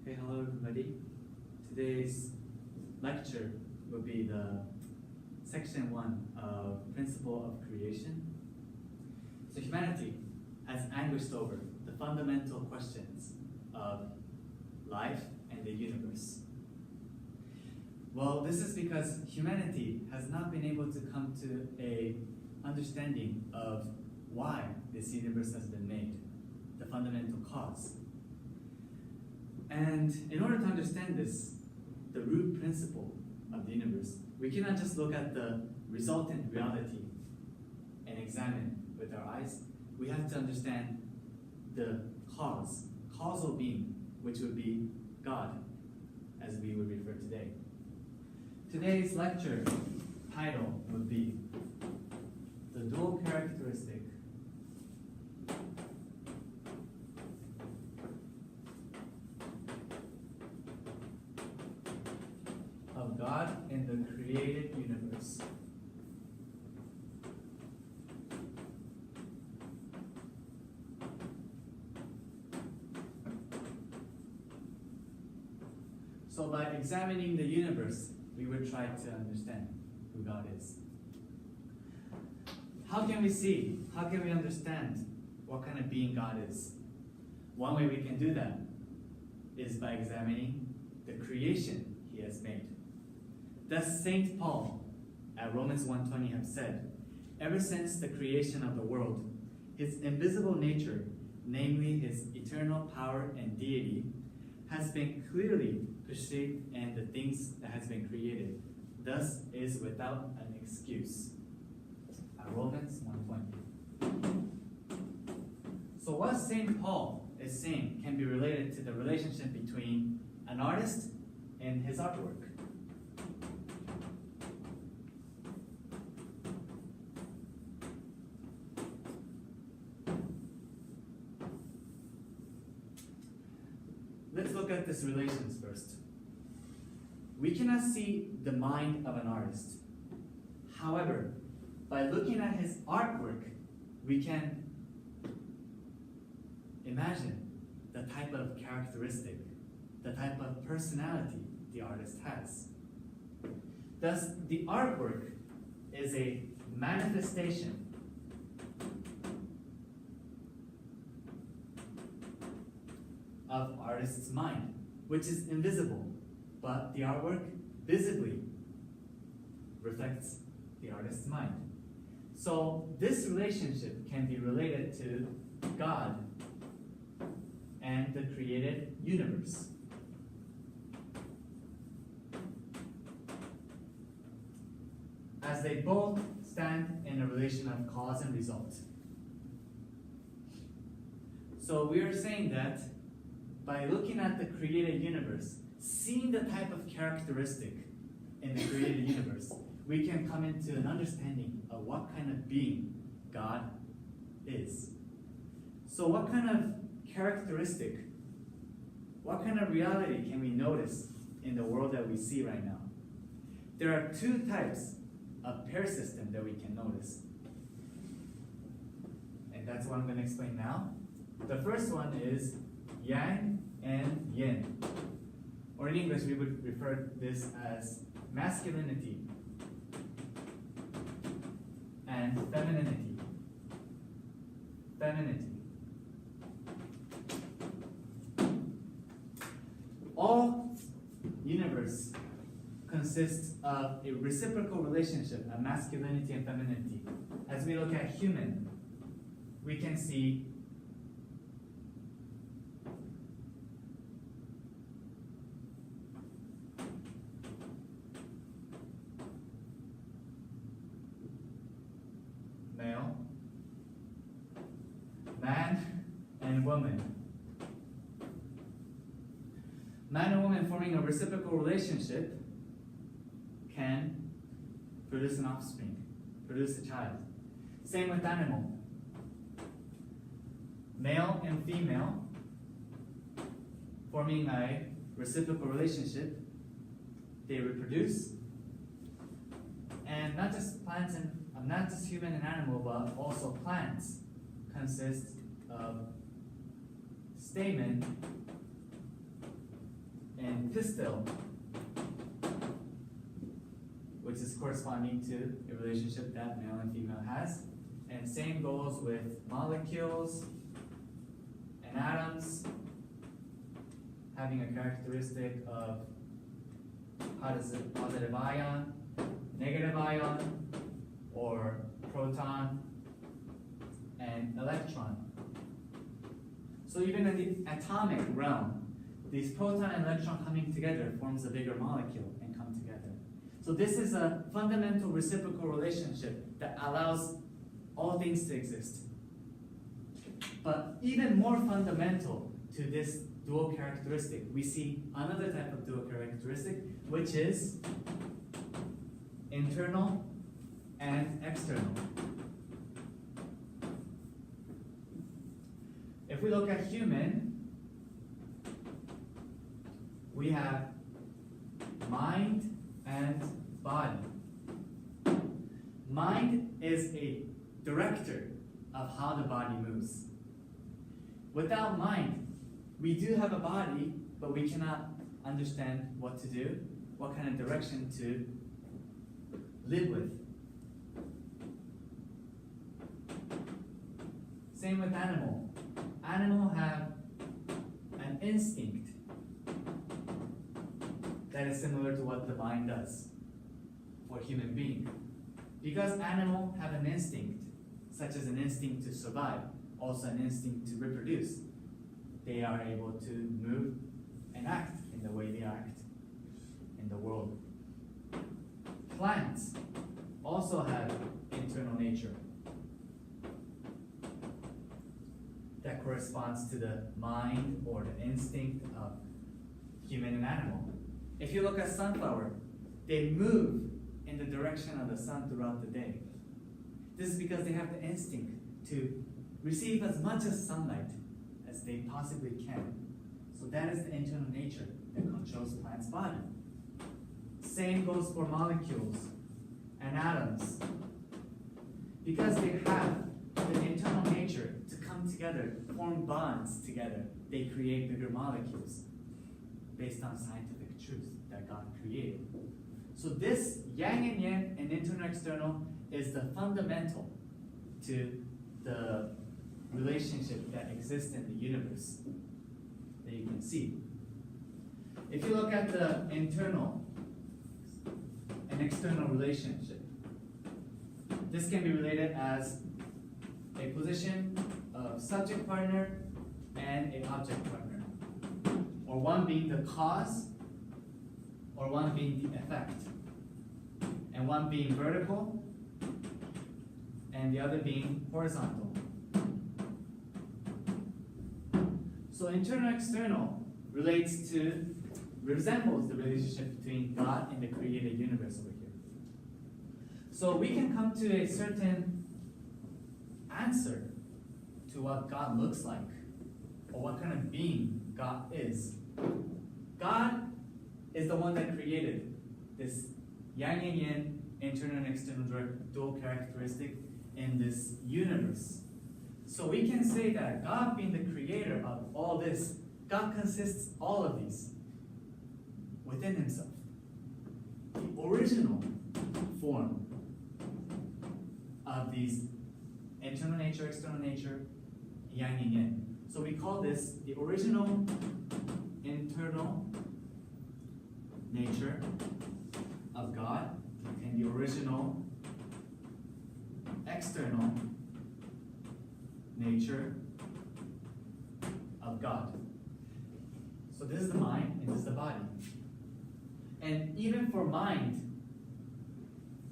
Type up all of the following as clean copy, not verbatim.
Okay, hello everybody. Today's lecture will be the section 1 of Principle of Creation. So humanity has anguished over the fundamental questions of life and the universe. Well, this is because humanity has not been able to come to an understanding of why this universe has been made, the fundamental cause. And in order to understand this, the root principle of the universe, we cannot just look at the resultant reality and examine with our eyes. We have to understand the cause, causal being, which would be God, as we would refer today. Today's lecture title would be The Dual Characteristic of God in the created universe. So by examining the universe, we would try to understand who God is. How can we see? How can we understand what kind of being God is? One way we can do that is by examining the creation He has made. Thus St. Paul at Romans 1:20 have said, ever since the creation of the world, His invisible nature, namely His eternal power and deity, has been clearly perceived in the things that has been created, thus is without an excuse. At Romans 1:20. So what St. Paul is saying can be related to the relationship between an artist and his artwork. Let's look at this relations first. We cannot see the mind of an artist. However, by looking at his artwork, we can imagine the type of characteristic, the type of personality the artist has. Thus, the artwork is a manifestation of artist's mind, which is invisible, but the artwork visibly reflects the artist's mind. So this relationship can be related to God and the created universe. As they both stand in a relation of cause and result. So we are saying that by looking at the created universe, seeing the type of characteristic in the created universe, we can come into an understanding of what kind of being God is. So what kind of characteristic, what kind of reality can we notice in the world that we see right now? There are two types of pair system that we can notice. And that's what I'm going to explain now. The first one is yang and yin. Or in English, we would refer to this as masculinity and femininity. Femininity. All universe consists of a reciprocal relationship of masculinity and femininity. As we look at human, we can see male, man, and woman. Man and woman forming a reciprocal relationship can produce an offspring, produce a child. Same with animal. Male and female forming a reciprocal relationship, they reproduce. And not just plants and not just human and animal, but also plants consist of stamen and pistil, which is corresponding to a relationship that male and female has. And same goes with molecules and atoms having a characteristic of positive ion, negative ion, or proton and electron. So even in the atomic realm, these proton and electron coming together forms a bigger molecule and come together. So this is a fundamental reciprocal relationship that allows all things to exist. But even more fundamental to this dual characteristic, we see another type of dual characteristic, which is internal and external. If we look at human, we have mind and body. Mind is a director of how the body moves. Without mind, we do have a body, but we cannot understand what to do, what kind of direction to live with. Same with animal. Animal have an instinct that is similar to what the mind does for human being. Because animal have an instinct, such as an instinct to survive, also an instinct to reproduce, they are able to move and act in the way they act in the world. Plants also have internal nature that corresponds to the mind or the instinct of human and animal. If you look at sunflower, they move in the direction of the sun throughout the day. This is because they have the instinct to receive as much as sunlight as they possibly can. So that is the internal nature that controls plant's body. Same goes for molecules and atoms. Because they have the internal nature to come together, form bonds together, they create bigger molecules based on scientific truth that God created. So this yang and yin and internal external is the fundamental to the relationship that exists in the universe that you can see. If you look at the internal and external relationship, this can be related as a position of subject partner and an object partner, or one being the cause or one being the effect, and one being vertical and the other being horizontal. So internal external resembles the relationship between God and the created universe over here. So we can come to a certain answer to what God looks like, or what kind of being God is. God is the one that created this yang and yin, internal and external dual characteristic in this universe. So we can say that God being the creator of all this, God consists all of these within himself. The original form of these internal nature, external nature, yang and yin. So we call this the original internal nature of God and the original external nature of God. So this is the mind and this is the body. And even for mind,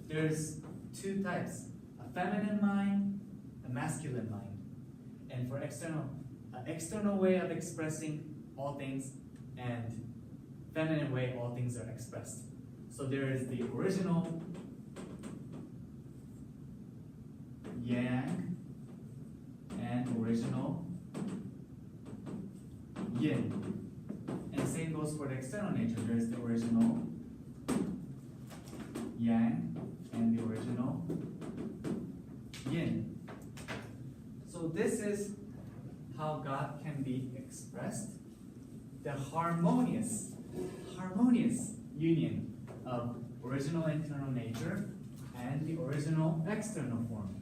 there's two types: a feminine mind, a masculine mind. And for external, an external way of expressing all things, and feminine way all things are expressed. So there is the original yang and original yin. And same goes for the external nature. There is the original yang and the original yin. So this is how God can be expressed. The harmonious harmonious union of original internal nature and the original external form,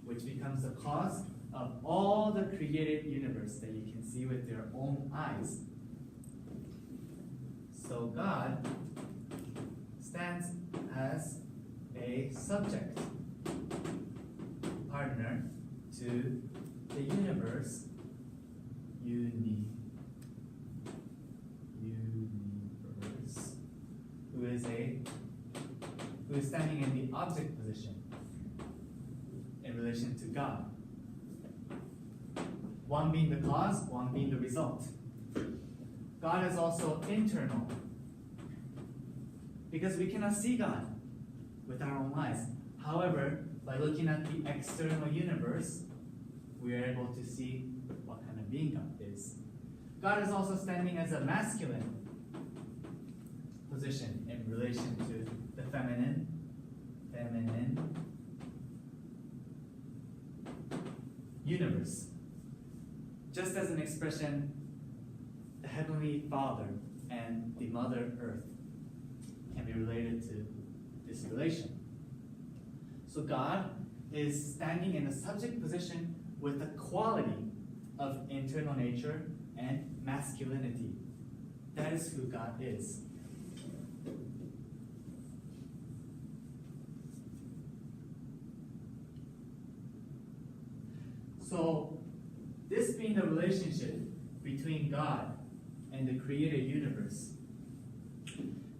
which becomes the cause of all the created universe that you can see with your own eyes. So God stands as a subject partner to the universe universe, who is standing in the object position in relation to God. One being the cause, one being the result. God is also internal, because we cannot see God with our own eyes. However, by looking at the external universe, we are able to see what kind of being God is. God is also standing as a masculine position in relation to the feminine universe. Just as an expression, the Heavenly Father and the Mother Earth can be related to this relation. So God is standing in a subject position with the quality of internal nature and masculinity. That is who God is. So, this being the relationship between God and the created universe,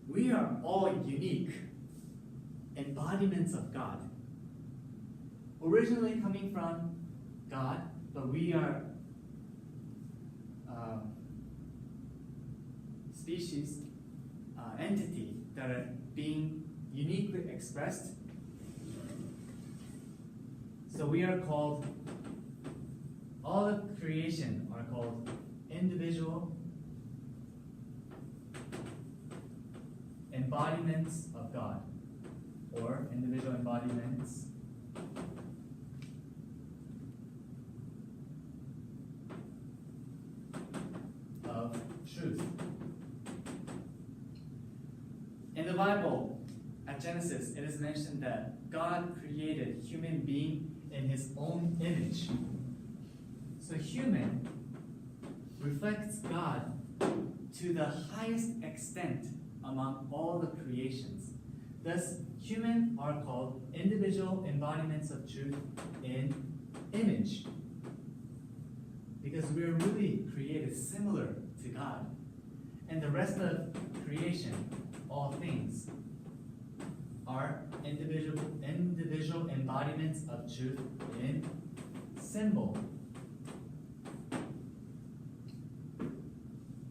we are all unique embodiments of God. Originally coming from God, but we are species, entity that are being uniquely expressed. So we are called, all of creation are called individual embodiments of God, or individual embodiments of truth. In the Bible, at Genesis, it is mentioned that God created human being in his own image. So human reflects God to the highest extent among all the creations. Thus, human are called individual embodiments of truth in image. Because we are really created similar to God. And the rest of creation, all things, are individual embodiments of truth in symbol.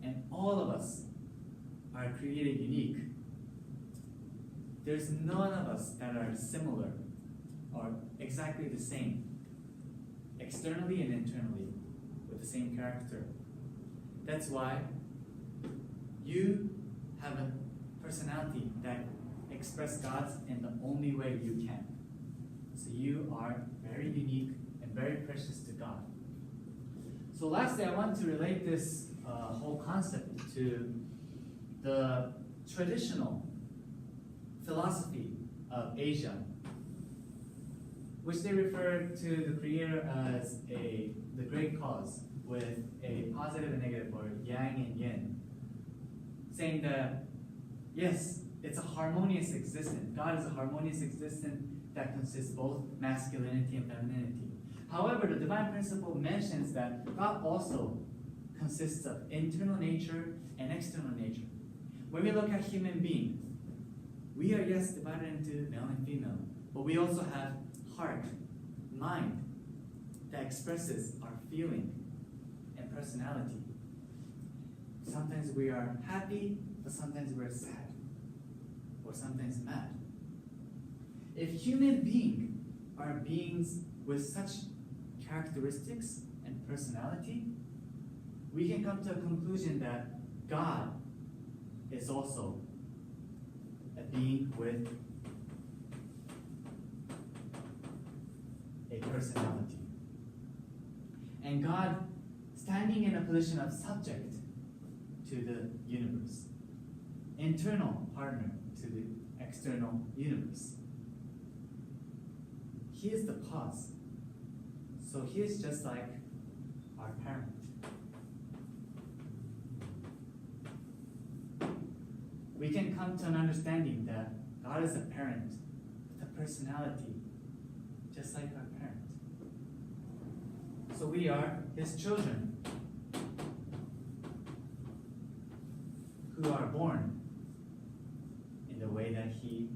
And all of us are created unique. There's none of us that are similar or exactly the same, externally and internally, with the same character. That's why you have a personality that expresses God in the only way you can. So you are very unique and very precious to God. So lastly, I want to relate this whole concept to the traditional philosophy of Asia, which they refer to the Creator as the great cause, with a positive and negative, or yang and yin, saying that yes, it's a harmonious existence. God is a harmonious existence that consists both masculinity and femininity. However, the divine principle mentions that God also consists of internal nature and external nature. When we look at human beings, we are, yes, divided into male and female, but we also have heart, mind, that expresses our feeling and personality. Sometimes we are happy, but sometimes we're sad, or sometimes mad. If human beings are beings with such characteristics and personality, we can come to a conclusion that God is also a being with a personality. And God standing in a position of subject to the universe. internal partner to the external universe. He is the cause. So he is just like our parent. We can come to an understanding that God is a parent with a personality just like our parent. So we are his children who are born in the way that he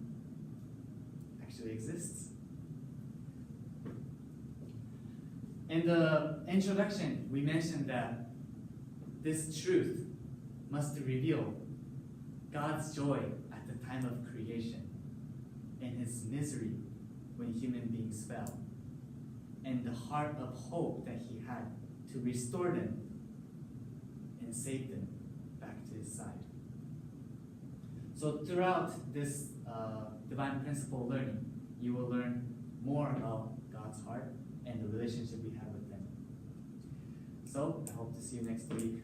actually exists. In the introduction, we mentioned that this truth must reveal God's joy at the time of creation and his misery when human beings fell, and the heart of hope that he had to restore them and save them back to his side. So throughout this divine principle learning, you will learn more about God's heart and the relationship we have with him. So I hope to see you next week.